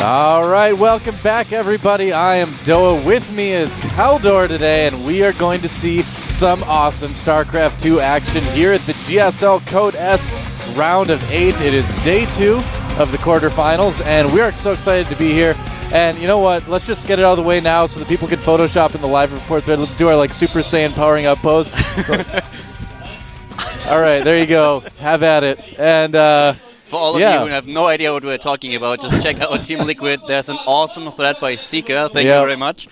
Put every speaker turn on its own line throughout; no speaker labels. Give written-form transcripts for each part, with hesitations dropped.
All right, welcome back, everybody. I am Doa. With me is Kaldor today, and we are going to see some awesome StarCraft 2 action here at the GSL Code S round of 8. It is day 2 of the quarterfinals, and we are so excited to be here. And you know what? Let's just get it out of the way now so that people can Photoshop in the live report thread. Let's do our Super Saiyan powering up pose. All right, there you go. Have at it. And
for all of you who have no idea what we're talking about, just check out Team Liquid. There's an awesome thread by Seeker. Thank you very much.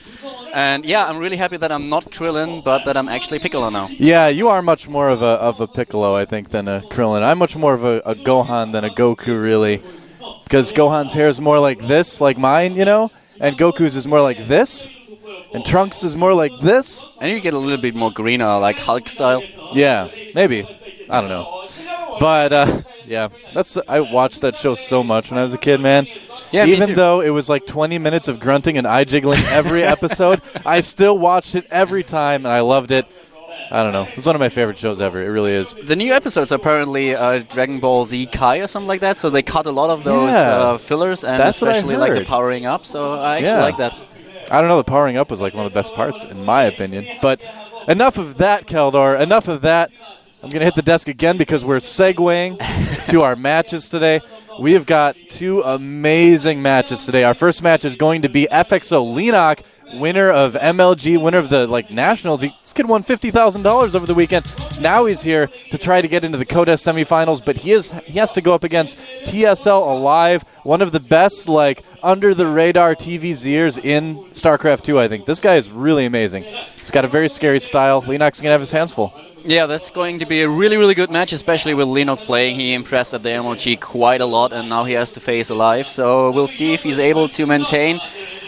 And yeah, I'm really happy that I'm not Krillin, but that I'm actually Piccolo now.
Yeah, you are much more of a Piccolo, I think, than a Krillin. I'm much more of a Gohan than a Goku, really. Because Gohan's hair is more like this, like mine, you know? And Goku's is more like this. And Trunks is more like this.
And you get a little bit more greener, like Hulk style.
Yeah, maybe. I don't know. But, yeah, I watched that show so much when I was a kid, man. Yeah, even though it was like 20 minutes of grunting and eye jiggling every episode, I still watched it every time, and I loved it. I don't know. It's one of my favorite shows ever. It really is.
The new episodes are apparently Dragon Ball Z Kai or something like that, so they cut a lot of those fillers, and especially like the powering up, so I actually like that.
I don't know. The powering up was like one of the best parts, in my opinion. But enough of that, Kaldor. Enough of that. I'm going to hit the desk again because we're segueing to our matches today. We have got 2 amazing matches today. Our first match is going to be FXO Leenock, winner of MLG, winner of the Nationals. This kid won $50,000 over the weekend. Now he's here to try to get into the Code S semifinals, but he has to go up against TSL Alive, one of the best under-the-radar TVZers in StarCraft 2, I think. This guy is really amazing. He's got a very scary style. Leenock's going to have his hands full.
Yeah, that's going to be a really, really good match, especially with Leenock playing. He impressed at the MLG quite a lot, and now he has to face Alive. So we'll see if he's able to maintain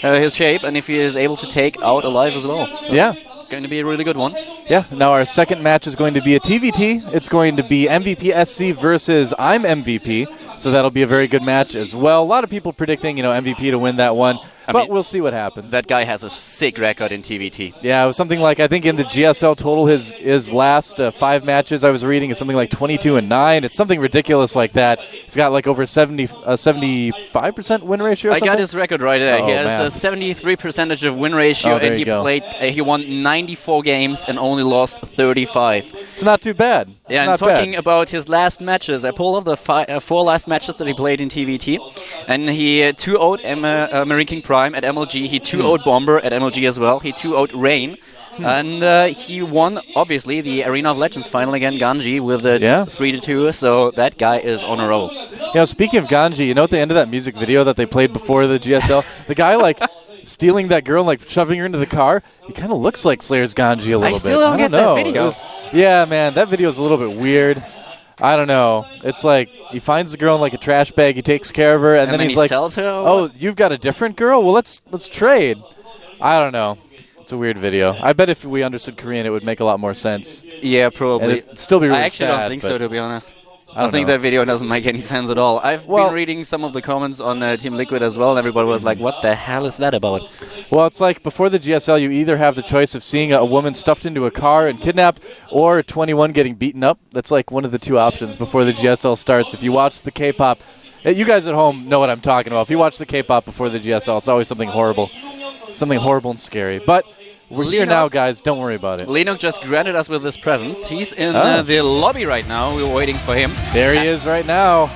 his shape and if he is able to take out Alive as well. It's going to be a really good one.
Yeah, now our second match is going to be a TVT. It's going to be MVP SC versus I'm MVP. So that'll be a very good match as well. A lot of people predicting, MVP to win that one. But we'll see what happens.
That guy has a sick record in TVT.
Yeah, it was something like, I think in the GSL total, his last 5 matches I was reading is something like 22-9. It's something ridiculous like that. He's got like over 75% win ratio or something?
I got his record right there. He has a 73% of win ratio, and he won 94 games and only lost 35.
It's not too bad.
Yeah, and talking about his last matches, I pulled up the 4 last matches that he played in TVT, and he 2-0'd Marine King Prime at MLG. He 2-0'd Bomber at MLG as well. He 2-0'd Rain. And he won, obviously, the Arena of Legends final against Ganji with a 3-2. So that guy is on a roll.
Speaking of Ganji, at the end of that music video that they played before the GSL, the guy, stealing that girl and, shoving her into the car, he kind of looks like Slayer's Ganji a little bit.
I still don't get that video.
Yeah, man, that video is a little bit weird. I don't know. It's like he finds the girl in a trash bag. He takes care of her, and then he's like,
sells her?
"Oh, you've got a different girl? Well, let's trade." I don't know. It's a weird video. I bet if we understood Korean, it would make a lot more sense.
Yeah, probably.
And it'd still be really sad.
I actually don't think so, to be honest. I think that video doesn't make any sense at all. I've been reading some of the comments on Team Liquid as well, and everybody was like, what the hell is that about?
Well, it's like before the GSL, you either have the choice of seeing a woman stuffed into a car and kidnapped, or 21 getting beaten up. That's one of the 2 options before the GSL starts. If you watch the K-pop, you guys at home know what I'm talking about. If you watch the K-pop before the GSL, it's always something horrible and scary. But we're here now, guys. Don't worry about it.
Leenock just granted us with his presence. He's in the lobby right now. We're waiting for him.
There he is right now.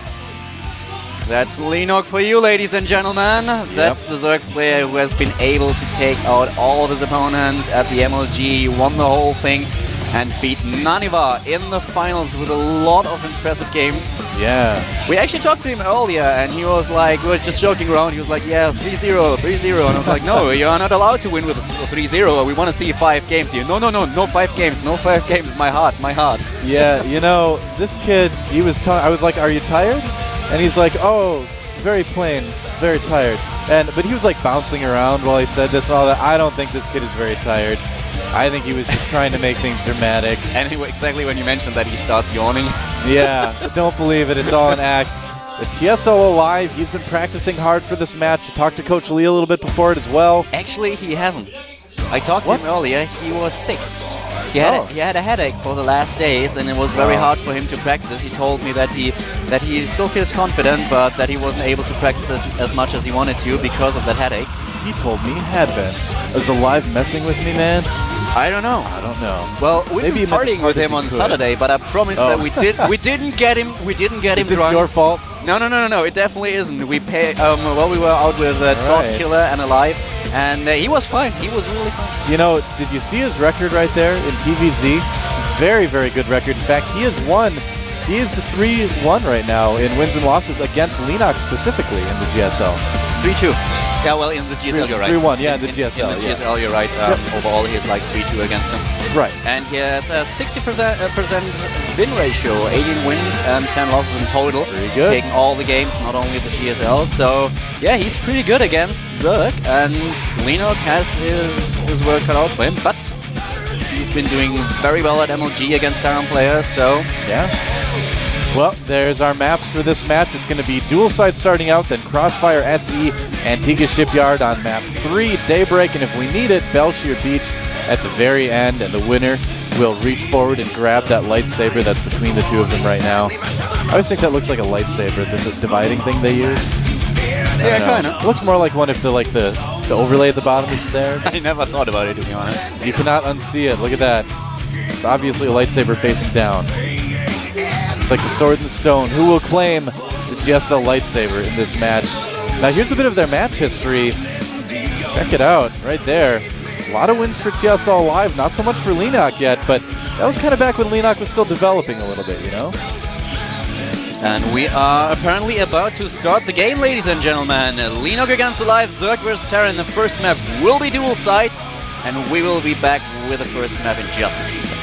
That's Leenock for you, ladies and gentlemen. That's the Zerg player who has been able to take out all of his opponents at the MLG. He won the whole thing and beat Naniva in the finals with a lot of impressive games.
Yeah.
We actually talked to him earlier, and he was like, we were just joking around. He was like, yeah, 3-0, 3-0. And I was like, no, you're not allowed to win with 3-0. We want to see 5 games here. No 5 games. No 5 games. My heart.
Yeah, this kid, I was like, are you tired? And he's like, oh, very plain, very tired. But he was bouncing around while he said this and all that. I don't think this kid is very tired. I think he was just trying to make things dramatic.
And exactly when you mentioned that, he starts yawning.
Yeah, don't believe it. It's all an act. The TSL Alive, he's been practicing hard for this match. I talked to Coach Lee a little bit before it as well.
Actually, he hasn't. I talked to him earlier. He was sick. He had a headache for the last days, and it was very hard for him to practice. He told me that he still feels confident, but that he wasn't able to practice as much as he wanted to because of that headache.
He told me he had been. Was Alive messing with me, man?
I don't know. Well, we've been partying with him on Saturday, but I promise that we didn't get him. We didn't get him drunk.
Is this your fault?
No. It definitely isn't. We we were out with Talk Killer and Alive, and he was fine. He was really fine.
You know, did you see his record right there in TVZ? Very, very good record. In fact, he has won. He is 3-1 right now in wins and losses against Leenock specifically in the GSL.
3-2. Yeah, well, in the GSL, you're right.
3-1, yeah, in the GSL.
In the GSL, you're right. Overall, he is like 3-2 against him.
Right.
And he has a 60% win ratio, 18 wins and 10 losses in total.
Pretty good.
Taking all the games, not only the GSL. So, yeah, he's pretty good against Zerg. And Leenock has his work cut out for him. But he's been doing very well at MLG against Terran players, so...
Yeah. Well, there's our maps for this match. It's going to be dual side starting out, then Crossfire SE, Antigua Shipyard on map 3, Daybreak, and if we need it, Belshire Beach at the very end, and the winner will reach forward and grab that lightsaber that's between the two of them right now. I always think that looks like a lightsaber, the dividing thing they use.
Yeah, kind of.
It looks more like one if the overlay at the bottom isn't there.
I never thought about it, to be honest.
You cannot unsee it. Look at that. It's obviously a lightsaber facing down. It's like the sword and the stone. Who will claim the GSL lightsaber in this match? Now here's a bit of their match history. Check it out, right there. A lot of wins for TSL Live, not so much for Leenock yet, but that was kind of back when Leenock was still developing a little bit, you know?
And we are apparently about to start the game, ladies and gentlemen. Leenock against Alive, Zerg vs Terran. The first map will be dual side, and we will be back with the first map in just a few seconds.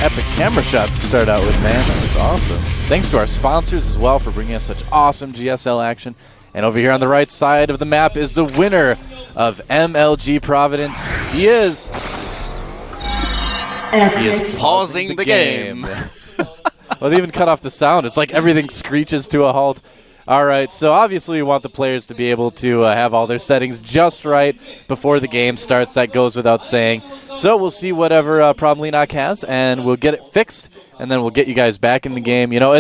Epic camera shots to start out with, man. That was awesome. Thanks to our sponsors as well for bringing us such awesome GSL action. And over here on the right side of the map is the winner of MLG Providence. He is
pausing the game.
Well, they even cut off the sound. It's like everything screeches to a halt. All right, so obviously we want the players to be able to have all their settings just right before the game starts. That goes without saying. So we'll see whatever problem Leenock has, and we'll get it fixed, and then we'll get you guys back in the game. You know,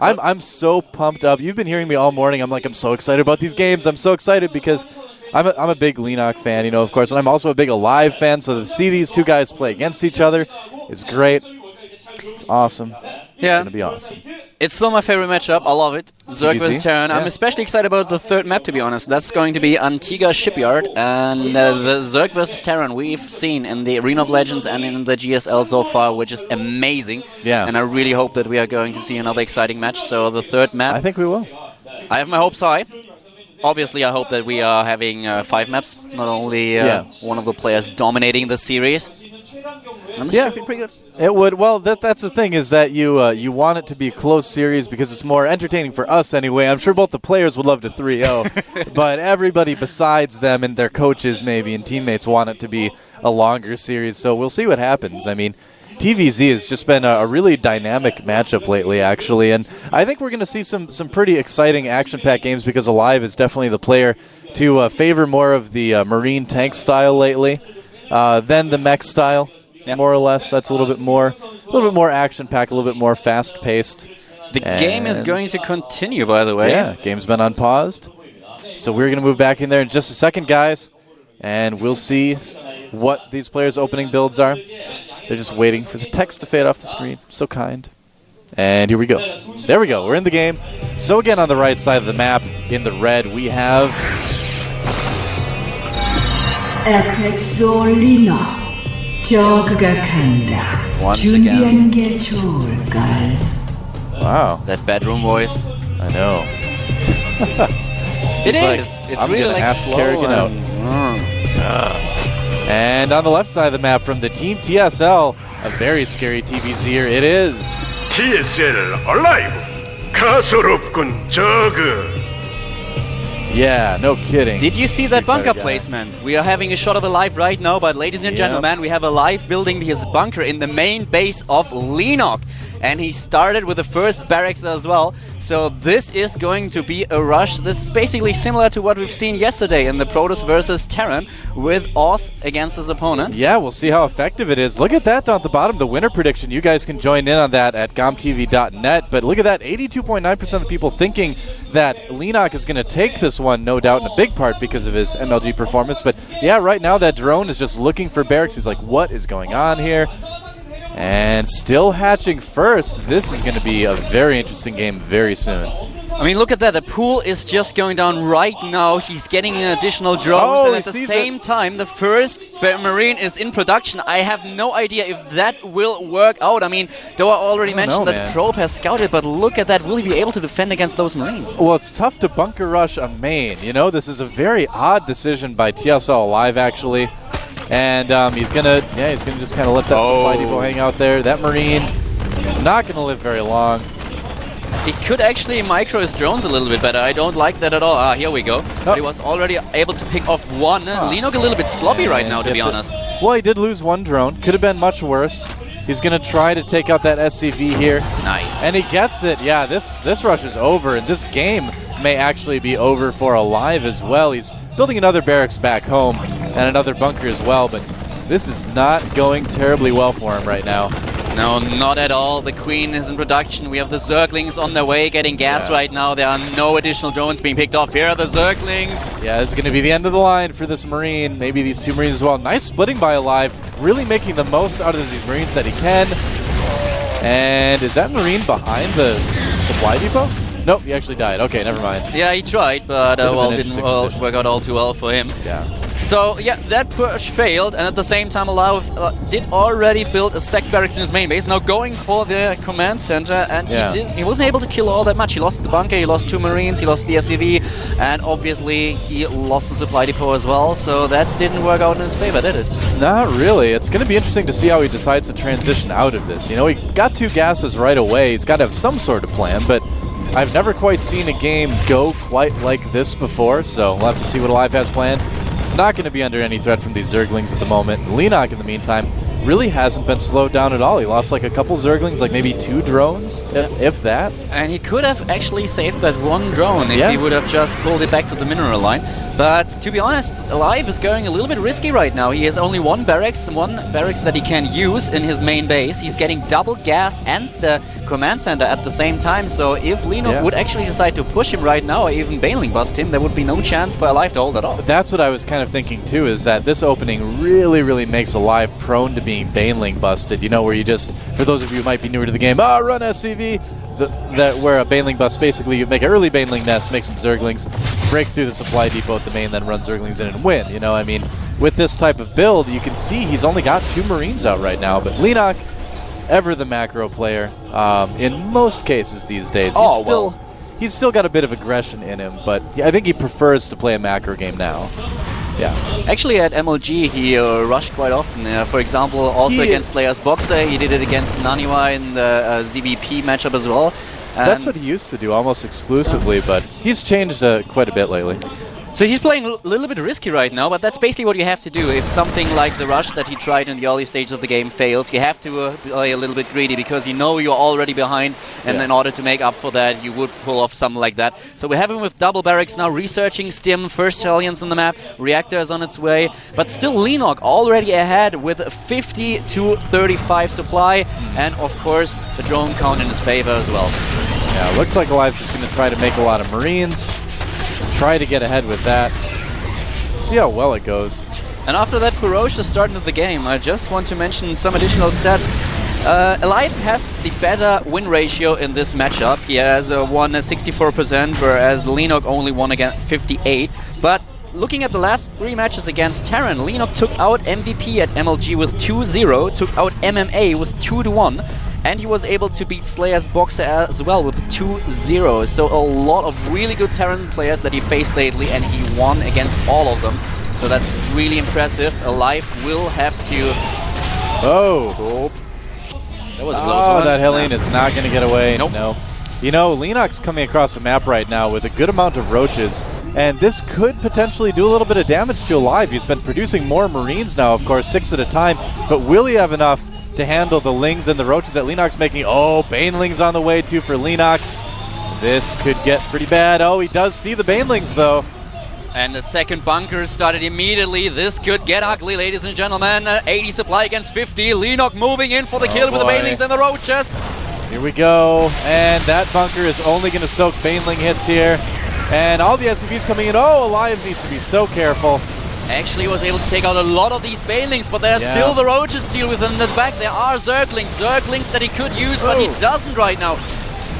I'm so pumped up. You've been hearing me all morning. I'm so excited about these games. I'm so excited because I'm a big Leenock fan, you know, of course, and I'm also a big Alive fan. So to see these two guys play against each other is great. It's awesome.
Yeah.
It's going to be awesome.
It's still my favorite matchup. I love it. Zerg vs Terran.
Yeah.
I'm especially excited about the third map, to be honest. That's going to be Antigua Shipyard. And the Zerg vs Terran we've seen in the Arena of Legends and in the GSL so far, which is amazing.
Yeah.
And I really hope that we are going to see another exciting match. So the third map.
I think we will.
I have my hopes high. Obviously, I hope that we are having 5 maps, not only one of the players dominating the series. And this should be pretty good.
It would. Well, that's the thing is that you want it to be a close series because it's more entertaining for us anyway. I'm sure both the players would love to 3-0, but everybody besides them and their coaches maybe and teammates want it to be a longer series. So we'll see what happens. I mean, TVZ has just been a really dynamic matchup lately, actually, and I think we're going to see some pretty exciting action-packed games because Alive is definitely the player to favor more of the Marine tank style lately than the mech style. Yep. More or less, that's a little bit more action-packed, a little bit more fast-paced.
The game is going to continue, by the way.
Yeah, game's been unpaused. So we're going to move back in there in just a second, guys, and we'll see what these players' opening builds are. They're just waiting for the text to fade off the screen. So kind. And here we go. There we go. We're in the game. So again, on the right side of the map, in the red, we have...
Leenock. 저그가 간다. 준비하는 게 좋을걸.
Wow.
That bedroom voice.
I know.
It's
I'm
really
like
like slow
Kerrigan out. And on the left side of the map from the Team TSL, a very scary TVZ here. It is
TSL Alive. 가소롭군 저그.
Yeah, no kidding.
Did you see that bunker placement? We are having a shot of a live right now, but ladies and gentlemen, we have a live building his bunker in the main base of Leenock. And he started with the first barracks as well. So this is going to be a rush. This is basically similar to what we've seen yesterday in the Protoss versus Terran with Oz against his opponent.
Yeah, we'll see how effective it is. Look at that down at the bottom, the winner prediction. You guys can join in on that at GOMTV.net. But look at that, 82.9% of the people thinking that Leenock is going to take this one, no doubt, in a big part because of his MLG performance. But yeah, right now that drone is just looking for barracks. He's like, what is going on here? And still hatching first. This is going to be a very interesting game very soon.
I mean, look at that. The pool is just going down right now. He's getting additional drones, and at the same time, the first Marine is in production. I have no idea if that will work out. I mean, though I already mentioned that Probe has scouted, but look at that. Will he be able to defend against those Marines?
Well, it's tough to bunker rush a main. You know, this is a very odd decision by TSL Alive, actually. And he's gonna just kind of let that supply depot hang out there. That Marine is not gonna live very long.
He could actually micro his drones a little bit better. I don't like that at all. Ah, here we go. But he was already able to pick off one. Leenock a little bit sloppy right now, to be honest.
Well, he did lose one drone. Could have been much worse. He's gonna try to take out that SCV here.
Nice.
And he gets it. Yeah, this rush is over, and this game may actually be over for Alive as well. He's building another barracks back home and another bunker as well, but this is not going terribly well for him right now.
No, not at all. The Queen is in production. We have the Zerglings on their way getting gas right now. There are no additional drones being picked off. Here are the Zerglings.
Yeah, this is going to be the end of the line for this Marine. Maybe these two Marines as well. Nice splitting by Alive. Really making the most out of these Marines that he can. And is that Marine behind the supply depot? Nope, he actually died. Okay, never mind.
Yeah, he tried, but didn't work out all too well for him.
Yeah.
So, yeah, that push failed, and at the same time, Alive did already build a sec barracks in his main base, now going for the command center, and he wasn't able to kill all that much. He lost the bunker, he lost 2 Marines, he lost the SCV, and obviously he lost the supply depot as well, so that didn't work out in his favor, did it?
Not really. It's going to be interesting to see how he decides to transition out of this. You know, he got 2 gases right away. He's got to have some sort of plan, but I've never quite seen a game go quite like this before, so we'll have to see what Alive has planned. Not going to be under any threat from these Zerglings at the moment. Leenock, in the meantime, really hasn't been slowed down at all. He lost like a couple Zerglings, like maybe 2 drones, if that.
And he could have actually saved that 1 drone if he would have just pulled it back to the mineral line. But to be honest, Alive is going a little bit risky right now. He has only one barracks that he can use in his main base. He's getting double gas and the command center at the same time. So if Leenock would actually decide to push him right now or even Baneling bust him, there would be no chance for Alive to hold it off.
That's what I was kind of thinking too, is that this opening really makes Alive prone to being Baneling busted. You know, where you just, for those of you who might be newer to the game, run SCV. Where a Baneling bust, basically you make an early Baneling nest, make some Zerglings, break through the supply depot at the main, then run Zerglings in and win. You know, I mean, with this type of build, you can see he's only got 2 Marines out right now, but Leenock, ever the macro player, in most cases these days. He's still got a bit of aggression in him, but I think he prefers to play a macro game now. Yeah.
Actually, at MLG, he rushed quite often. For example, also against Slayer's Boxer, he did it against Naniwa in the ZVP matchup as well. And
that's what he used to do almost exclusively, but he's changed quite a bit lately.
So he's playing a little bit risky right now, but that's basically what you have to do. If something like the rush that he tried in the early stages of the game fails, you have to play a little bit greedy because you know you're already behind, and in order to make up for that, you would pull off something like that. So we have him with double barracks now, researching Stim, first Hellions on the map, Reactor is on its way, but still Leenock already ahead with 50 to 35 supply, and of course the drone count in his favor as well.
Yeah, looks like Alive's just going to try to make a lot of Marines. Try to get ahead with that. See how well it goes.
And after that ferocious start into the game, I just want to mention some additional stats. Alive has the better win ratio in this matchup. He has won 64%, whereas Leenock only won again 58%. But looking at the last 3 matches against Terran, Leenock took out MVP at MLG with 2-0, took out MMA with 2-1. And he was able to beat Slayer's Boxer as well with 2-0. So a lot of really good Terran players that he faced lately, and he won against all of them. So that's really impressive. Alive will have to...
Oh!
That was a close one.
That Hellion is not going to get away.
Nope.
No. You know, Leenock's coming across the map right now with a good amount of roaches. And this could potentially do a little bit of damage to Alive. He's been producing more Marines now, of course, 6 at a time. But will he have enough to handle the Lings and the Roaches that Leenock's making? Oh, Banelings on the way, too, for Leenock. This could get pretty bad. Oh, he does see the Banelings, though.
And the second bunker started immediately. This could get ugly, ladies and gentlemen. 80 supply against 50. Leenock moving in for the kill with the Banelings and the Roaches.
Here we go. And that bunker is only going to soak Baneling hits here. And all the SCVs coming in. Oh, Alive needs to be so careful.
Actually was able to take out a lot of these Banelings, but there's still the Roaches to deal with in the back. There are Zerglings that he could use, but he doesn't right now.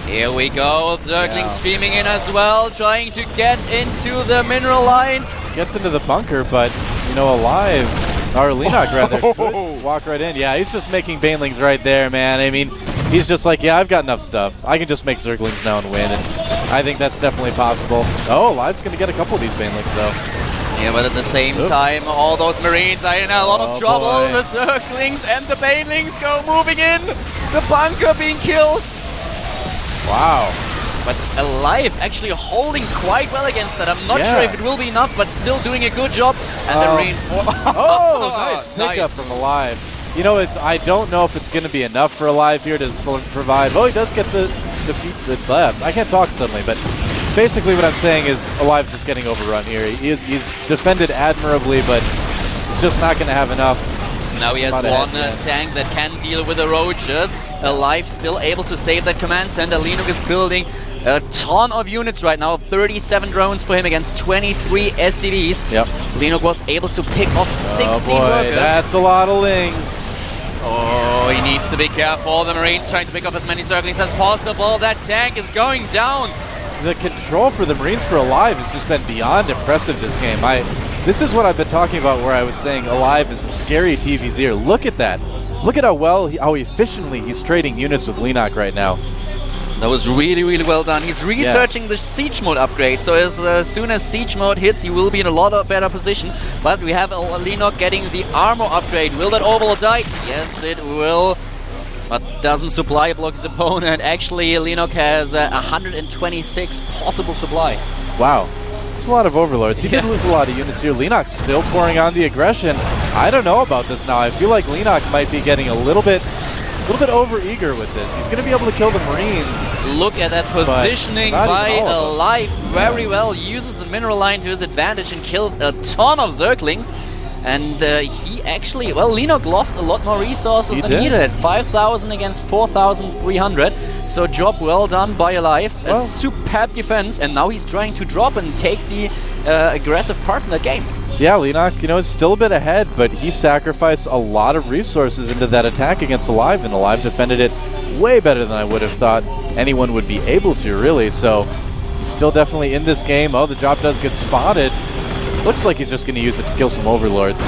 Here we go, Zergling streaming in as well, trying to get into the mineral line.
Gets into the bunker, but, you know, Alive, or Leenock rather, could walk right in. Yeah, he's just making Banelings right there, man. I mean, he's just like, yeah, I've got enough stuff. I can just make Zerglings now and win, and I think that's definitely possible. Oh, Alive's going to get a couple of these Banelings, though.
Yeah, but at the same time, all those Marines are in a lot of trouble. Boy. The Zerglings and the Banelings go moving in. The bunker being killed.
Wow.
But Alive actually holding quite well against that. I'm not sure if it will be enough, but still doing a good job. And the reinforcement.
Nice pickup from Alive. You know, I don't know if it's going to be enough for Alive here to provide. Oh, he does get the defeat the I can't talk suddenly, but basically what I'm saying is Alive just getting overrun here. He's defended admirably, but he's just not going to have enough.
Now he has one tank that can deal with the Roaches. Alive still able to save that command center. Leenock is building a ton of units right now. 37 drones for him against 23 SCVs.
Yep.
Leenock was able to pick off 16 workers.
That's a lot of Lings.
Oh, he needs to be careful. The Marines trying to pick up as many Zerglings as possible. That tank is going down.
The control for the Marines for Alive has just been beyond impressive this game. This is what I've been talking about where I was saying Alive is a scary TV's ear. Look at that. Look at how efficiently he's trading units with Leenock right now.
That was really, really well done. He's researching the Siege Mode upgrade, so as soon as Siege Mode hits, he will be in a lot of better position. But we have Leenock getting the armor upgrade. Will that Overlord die? Yes, it will. But doesn't supply block his opponent. Actually, Leenock has 126 possible supply.
Wow. It's a lot of Overlords. He did lose a lot of units here. Leenock's still pouring on the aggression. I don't know about this now. I feel like Leenock might be getting a little bit over-eager with this. He's going to be able to kill the Marines.
Look at that positioning by Alive. Very well. Uses the mineral line to his advantage and kills a ton of Zerglings. And he actually, well, Leenock lost a lot more resources than he did. 5,000 against 4,300. So job well done by Alive. A superb defense. And now he's trying to drop and take the aggressive part in that game.
Yeah, Leenock, you know, is still a bit ahead, but he sacrificed a lot of resources into that attack against Alive, and Alive defended it way better than I would have thought anyone would be able to, really. So he's still definitely in this game. Oh, the job does get spotted. Looks like he's just going to use it to kill some Overlords.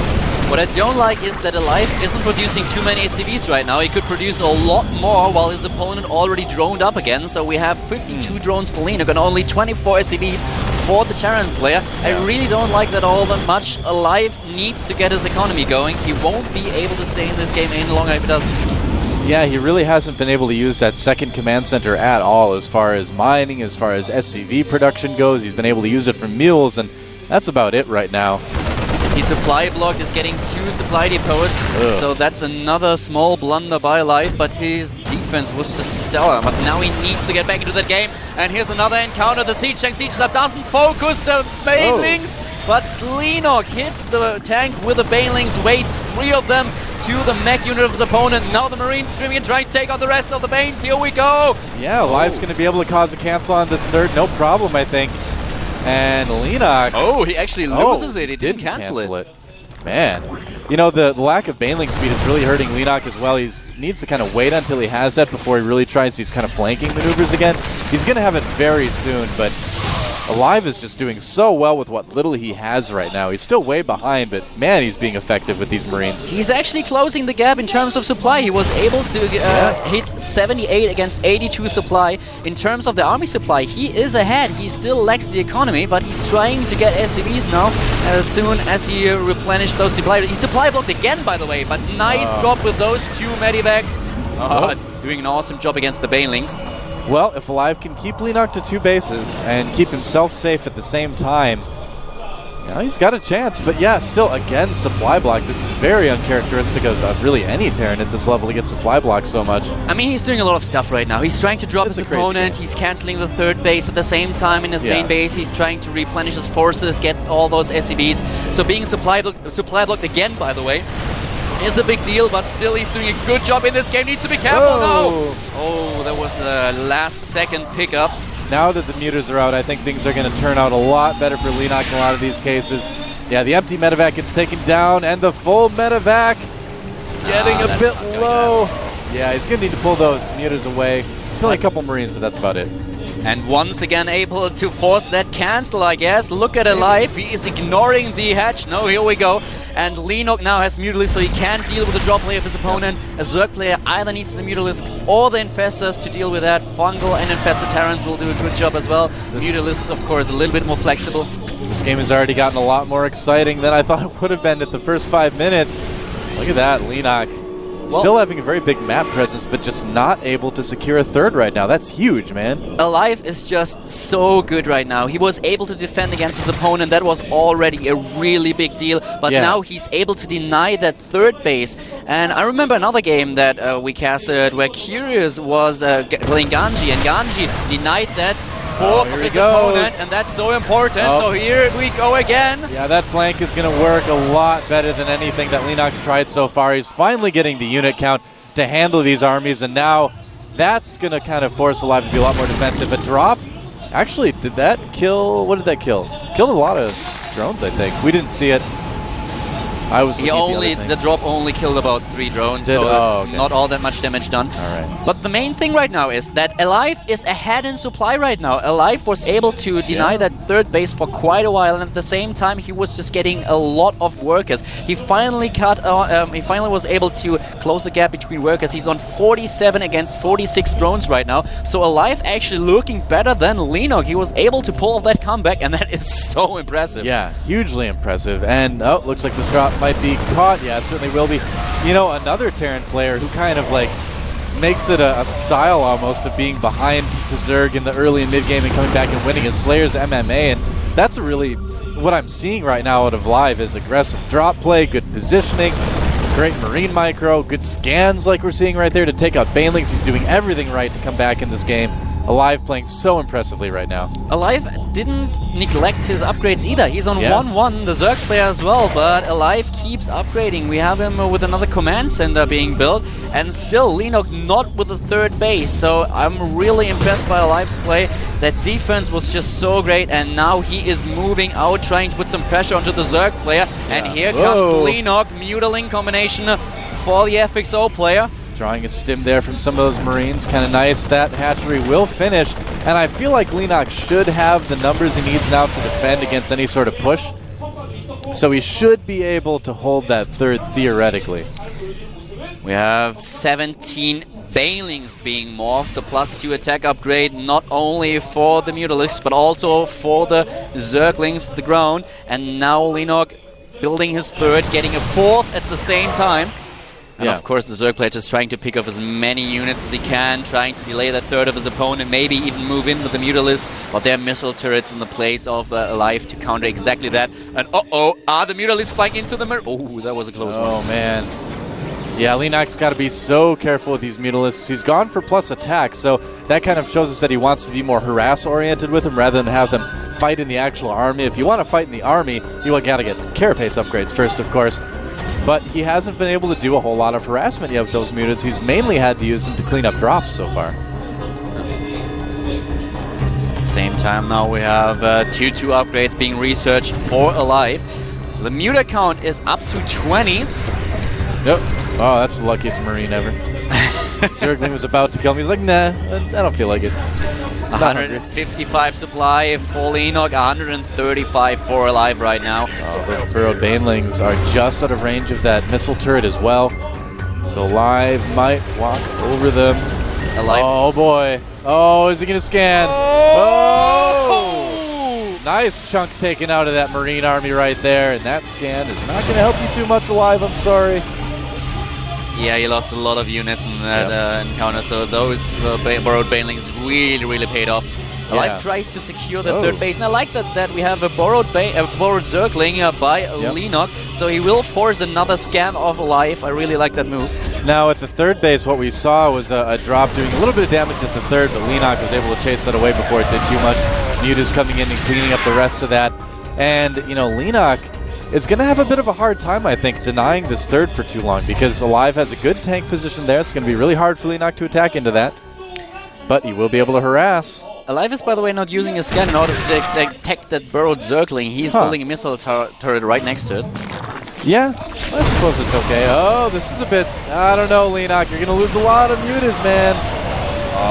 What I don't like is that Alive isn't producing too many ACVs right now. He could produce a lot more while his opponent already droned up again. So we have 52 drones for Leenock and only 24 ACVs for the Terran player. I really don't like that all that much. Alive needs to get his economy going. He won't be able to stay in this game any longer if he doesn't.
Yeah, he really hasn't been able to use that second command center at all as far as mining, as far as SCV production goes. He's been able to use it for mules, and that's about it right now.
His supply block is getting 2 supply depots, so that's another small blunder by Alive, but his defense was just stellar. But now he needs to get back into that game, and here's another encounter. The Siege Tank Siege Sub doesn't focus the Banelings, but Leenock hits the tank with the Banelings, wastes 3 of them to the mech unit of his opponent. Now the Marines streaming and trying to take out the rest of the Banes. Here we go! Yeah,
Alive's going to be able to cause a cancel on this third, no problem, I think. And Leenock...
Oh, he actually loses it. He didn't cancel it.
Man. You know, the lack of Baneling speed is really hurting Leenock as well. He needs to kind of wait until he has that before he really tries these kind of flanking maneuvers again. He's going to have it very soon, but Alive is just doing so well with what little he has right now. He's still way behind, but man, he's being effective with these Marines.
He's actually closing the gap in terms of supply. He was able to hit 78 against 82 supply. In terms of the army supply, he is ahead. He still lacks the economy, but he's trying to get SCVs now as soon as he replenished those supply. He supply blocked again, by the way, but nice drop with those 2 medivacs. Doing an awesome job against the Banelings.
Well, if Alive can keep Leenock to 2 bases and keep himself safe at the same time, he's got a chance. But yeah, still, again, supply block. This is very uncharacteristic of really any Terran at this level to get supply blocked so much.
I mean, he's doing a lot of stuff right now. He's trying to drop his opponent. He's canceling the 3rd base at the same time in his main base. He's trying to replenish his forces, get all those SCVs. So being supply blocked again, by the way, is a big deal, but still he's doing a good job in this game. Needs to be careful now. Oh, that was the last second pickup.
Now that the muters are out, I think things are going to turn out a lot better for Leenock in a lot of these cases. Yeah, the empty medevac gets taken down, and the full medevac getting a bit low. Yeah, he's going to need to pull those muters away. Only a couple Marines, but that's about it.
And once again able to force that cancel, I guess. Look at Alive. He is ignoring the hatch. No, here we go. And Leenock now has Mutalisk, so he can't deal with the drop play of his opponent. A Zerg player either needs the Mutalisk or the Infestors to deal with that. Fungal and Infested Terrans will do a good job as well. Mutalisk, of course, a little bit more flexible.
This game has already gotten a lot more exciting than I thought it would have been at the first 5 minutes. Look at that, Leenock. Still having a very big map presence, but just not able to secure a 3rd right now. That's huge, man.
Alive is just so good right now. He was able to defend against his opponent. That was already a really big deal. But now he's able to deny that 3rd base. And I remember another game that we casted where Curious was playing Ganji, and Ganji denied that of his opponent, and that's so important. So here we go again.
Yeah, that flank is going to work a lot better than anything that Leenock's tried so far. He's finally getting the unit count to handle these armies, and now that's going to kind of force Alive to be a lot more defensive. A drop, actually, did that kill? What did that kill? Killed a lot of drones, I think. We didn't see it. I was
the drop only killed about 3 drones, not all that much damage done.
All right.
But the main thing right now is that Alive is ahead in supply right now. Alive was able to deny that 3rd base for quite a while, and at the same time he was just getting a lot of workers. He finally was able to close the gap between workers. He's on 47 against 46 drones right now. So Alive actually looking better than Leenock. He was able to pull off that comeback, and that is so impressive.
Yeah, hugely impressive. And looks like this drop might be caught. Yeah, certainly will be. You know, another Terran player who kind of like makes it a style almost of being behind to Zerg in the early and mid game and coming back and winning is Slayer's MMA, and that's really what I'm seeing right now out of Live is aggressive drop play, good positioning, great Marine micro, good scans like we're seeing right there to take out Banelings. He's doing everything right to come back in this game. Alive playing so impressively right now.
Alive didn't neglect his upgrades either. He's on 1-1, the Zerg player as well, but Alive keeps upgrading. We have him with another command center being built, and still Leenock not with the 3rd base. So I'm really impressed by Alive's play. That defense was just so great, and now he is moving out, trying to put some pressure onto the Zerg player. And here comes Leenock, Mutaling combination for the FXO player.
Drawing a stim there from some of those Marines. Kind of nice. That hatchery will finish. And I feel like Leenock should have the numbers he needs now to defend against any sort of push. So he should be able to hold that 3rd theoretically.
We have 17 Banelings being morphed. The +2 attack upgrade not only for the Mutalisks but also for the Zerglings, the ground. And now Leenock building his 3rd, getting a 4th at the same time. And of course the Zerg player just trying to pick off as many units as he can, trying to delay that 3rd of his opponent, maybe even move in with the Mutalisks, but there are missile turrets in the place of Alive to counter exactly that. And are the Mutalisks flying into the mirror? Oh, that was a close one.
Oh man. Yeah, Leenock's got to be so careful with these Mutalisks. He's gone for plus attack, so that kind of shows us that he wants to be more harass-oriented with them rather than have them fight in the actual army. If you want to fight in the army, you got to get carapace upgrades first, of course. But he hasn't been able to do a whole lot of harassment yet with those mutants. He's mainly had to use them to clean up drops so far.
At the same time now we have 2-2 upgrades being researched for Alive. The muta count is up to 20.
Yep. Oh, that's the luckiest Marine ever. Zergling was about to kill him. He's like, nah, I don't feel like it.
155 supply for Leenock, 135 for Alive right now.
Oh, those burrowed Banelings are just out of range of that missile turret as well. So Alive might walk over them.
Alive.
Oh boy. Oh, is he going to scan? Oh! Nice chunk taken out of that Marine army right there. And that scan is not going to help you too much, Alive. I'm sorry.
Yeah, he lost a lot of units in that encounter, so those borrowed banelings really paid off. Alive tries to secure the third base, and I like that we have a borrowed Zergling by Leenock, so he will force another scan of Alive. I really like that move.
Now at the third base, what we saw was a drop doing a little bit of damage at the third, but Leenock was able to chase that away before it did too much. Muta's coming in and cleaning up the rest of that, and Leenock is going to have a bit of a hard time, I think, denying this third for too long, because Alive has a good tank position there. It's going to be really hard for Leenock to attack into that, but he will be able to harass.
Alive is, by the way, not using a scan in order to detect that burrowed Zergling. He's building a missile turret right next to it.
Yeah, I suppose it's okay. Oh, this is a bit... I don't know, Leenock. You're going to lose a lot of mutas, man.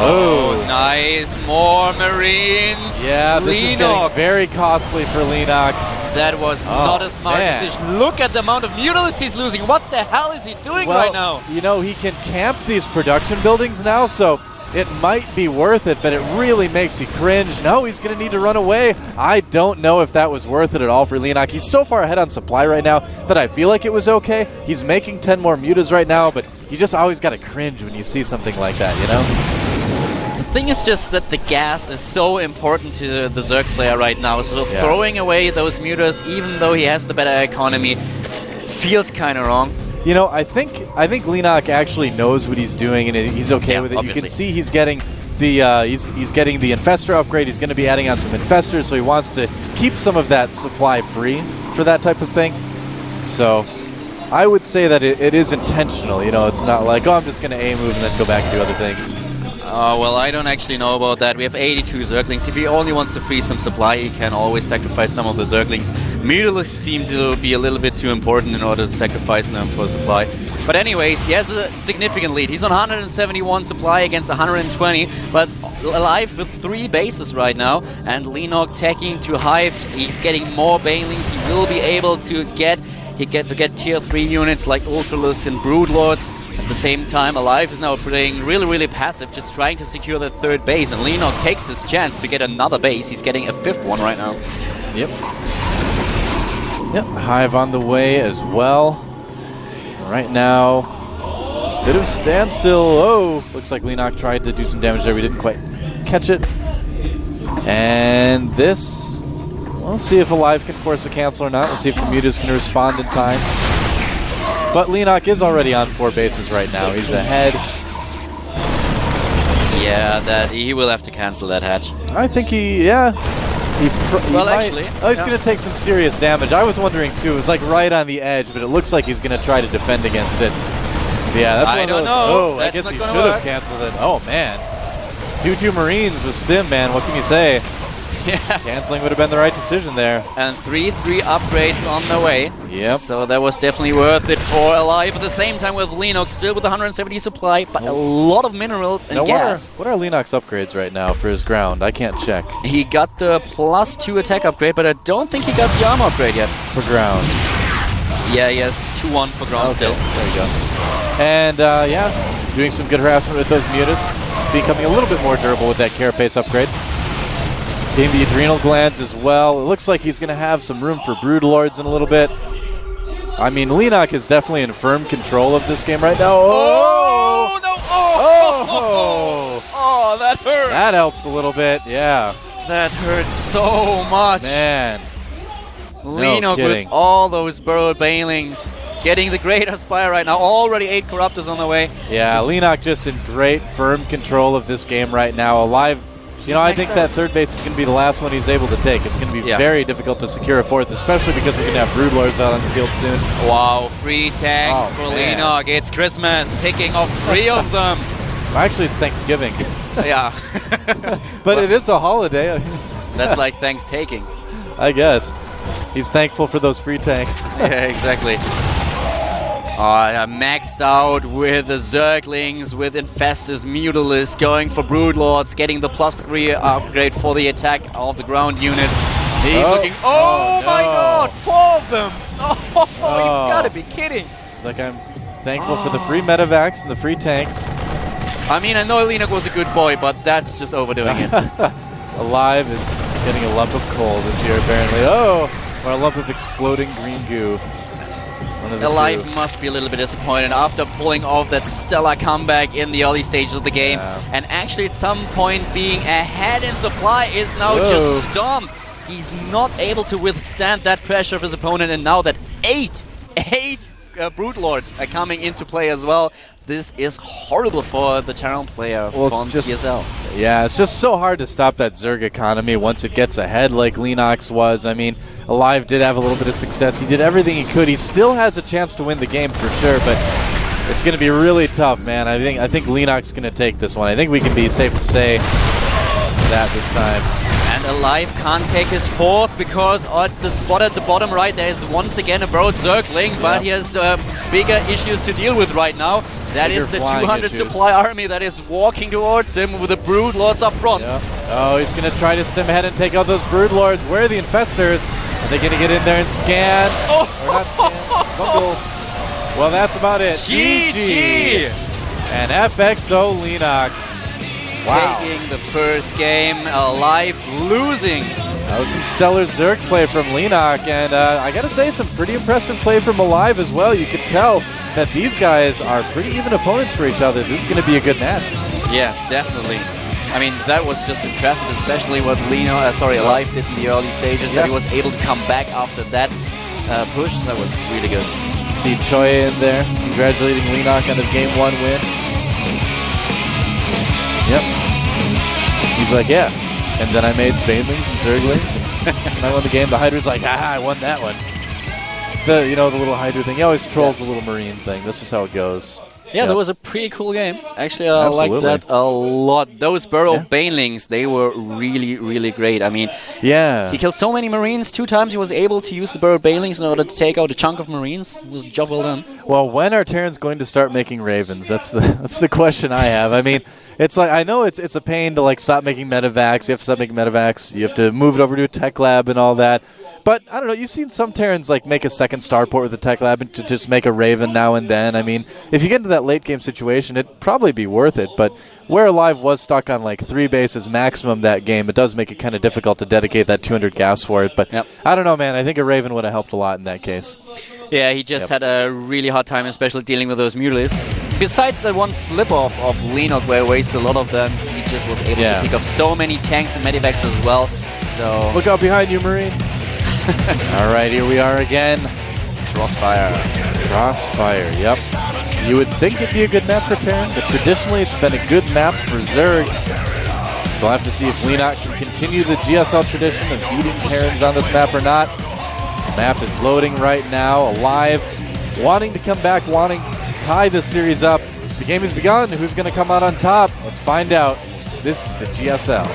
Oh, nice. More Marines.
Yeah, this is getting very costly for Leenock.
That was not a smart decision. Look at the amount of mutalisks he's losing. What the hell is he doing right now?
He can camp these production buildings now, so it might be worth it, but it really makes you cringe. No, he's going to need to run away. I don't know if that was worth it at all for Leenock. He's so far ahead on supply right now that I feel like it was okay. He's making 10 more mutas right now, but you just always got to cringe when you see something like that,
The thing is just that the gas is so important to the Zerg player right now, so throwing away those mutas, even though he has the better economy, feels kind of wrong.
I think Leenock actually knows what he's doing, and he's okay with it.
Obviously.
You can see he's getting the he's getting the infestor upgrade. He's going to be adding on some infestors, so he wants to keep some of that supply free for that type of thing. So I would say that it is intentional. It's not like, I'm just going to A move and then go back and do other things.
Well, I don't actually know about that. We have 82 Zerglings. If he only wants to free some supply, he can always sacrifice some of the Zerglings. Mutalisks seem to be a little bit too important in order to sacrifice them for supply. But anyways, he has a significant lead. He's on 171 supply against 120, but Alive with 3 bases right now, and Leenock taking to Hive. He's getting more banelings. He will be able to get tier 3 units like Ultralists and Broodlords. At the same time, Alive is now playing really passive, just trying to secure the third base, and Leenock takes his chance to get another base. He's getting a 5th one right now.
Yep, Hive on the way as well. Right now, bit of standstill. Oh, looks like Leenock tried to do some damage there. We didn't quite catch it. And this, we'll see if Alive can force a cancel or not. We'll see if the mutas can respond in time. But Leenock is already on 4 bases right now. He's ahead.
Yeah, he will have to cancel that hatch.
I think he
actually,
he's going to take some serious damage. I was wondering too. It was like right on the edge, but it looks like he's going to try to defend against it. Yeah, that's
I don't know.
Oh, I guess he should have canceled it. Oh man, 2-2 Marines with Stim, man. What can you say?
Yeah.
Canceling would have been the right decision there.
And 3 upgrades on the way.
Yep.
So that was definitely worth it for Alive. At the same time with Leenock still with 170 supply, but a lot of minerals and gas.
What are Leenock's upgrades right now for his ground? I can't check.
He got the +2 attack upgrade, but I don't think he got the armor upgrade yet.
For ground.
Yeah, he has 2-1 for ground still.
There you go. And doing some good harassment with those mutas. Becoming a little bit more durable with that carapace upgrade. Getting the adrenal glands as well. It looks like he's going to have some room for Broodlords in a little bit. I mean, Leenock is definitely in firm control of this game right now.
Oh, no! Oh, that hurt.
That helps a little bit, yeah.
That hurts so much.
Man.
Leenock with all those burrowed banelings. Getting the Great Aspire right now. Already 8 Corruptors on the way.
Yeah, Leenock just in great, firm control of this game right now. Alive. I think that third base is going to be the last one he's able to take. It's going to be very difficult to secure a 4th, especially because we're going to have Broodlords out on the field soon.
Wow, 3 tanks for Leenock. It's Christmas, picking off 3 of them.
Actually, it's Thanksgiving.
Yeah.
But it is a holiday.
That's like thanks taking.
I guess. He's thankful for those free tanks.
Yeah, exactly. Maxed out with the Zerglings, with Infestors, Mutalisks, going for Broodlords, getting the +3 upgrade for the attack of the ground units. He's looking... Oh, my God! 4 of them! Oh, you gotta be kidding!
It's like I'm thankful for the free medevacs and the free tanks.
I mean, I know Leenock was a good boy, but that's just overdoing it.
Alive is getting a lump of coal this year, apparently. Oh! Or a lump of exploding green goo.
Alive must be a little bit disappointed after pulling off that stellar comeback in the early stages of the game. And actually at some point being ahead in supply is now just stomped. He's not able to withstand that pressure of his opponent, and now that eight Brood Lords are coming into play as well. This is horrible for the Terran player from TSL.
Yeah, it's just so hard to stop that Zerg economy once it gets ahead like Leenock was. I mean, Alive did have a little bit of success. He did everything he could. He still has a chance to win the game for sure, but it's going to be really tough, man. I think Leenock's going to take this one. I think we can be safe to say that this time.
And Alive can't take his fourth because at the spot at the bottom right there is once again a Burrowed Zergling, but he has bigger issues to deal with right now. That is the 200 supply army that is walking towards him with the Brood Lords up front.
Oh, he's going to try to stem ahead and take out those Brood Lords. Where are the Infestors? Are they going to get in there and scan? Or not scan? Bungle. Well, that's about it.
GG!
And FXO Leenock. Wow.
Taking the first game, Alive losing.
That was some stellar Zerg play from Leenock, and I gotta say, some pretty impressive play from Alive as well. You can tell that these guys are pretty even opponents for each other. This is gonna be a good match.
Yeah, definitely. I mean, that was just impressive, especially what Alive did in the early stages, that he was able to come back after that push. That was really good.
See Choi in there, congratulating Leenock on his Game 1 win. Yep. He's like, yeah. And then I made Banelings and Zerglings, and I won the game. The Hydra's like, I won that one. The little Hydra thing. He always trolls the little Marine thing. That's just how it goes.
Yeah, that was a pretty cool game. Actually, I liked that a lot. Those Burrow Banelings, they were really, really great. I mean, he killed so many Marines. 2 times he was able to use the Burrow Banelings in order to take out a chunk of Marines. It was a job well done.
Well, when are Terrans going to start making Ravens? That's the question I have. I mean, it's like, I know it's a pain to like stop making medevacs. You have to stop making medevacs. You have to move it over to a tech lab and all that. But, I don't know, you've seen some Terrans like make a second starport with the tech lab and to just make a Raven now and then. I mean, if you get into that late game situation, it'd probably be worth it. But where Alive was stuck on like 3 bases maximum that game, it does make it kind of difficult to dedicate that 200 gas for it. But I don't know, man. I think a Raven would have helped a lot in that case.
Yeah, he just had a really hard time, especially dealing with those Mutalists. Besides that one slip-off of Leenock where he wasted a lot of them, he just was able to pick up so many tanks and medivacs as well. So
look out behind you, Marine. All right, here we are again.
Crossfire.
Crossfire, yep. You would think it'd be a good map for Terran, but traditionally it's been a good map for Zerg. So I'll have to see if Leenock can continue the GSL tradition of beating Terrans on this map or not. The map is loading right now. Alive, wanting to come back, wanting to tie this series up. The game has begun. Who's going to come out on top? Let's find out. This is the GSL.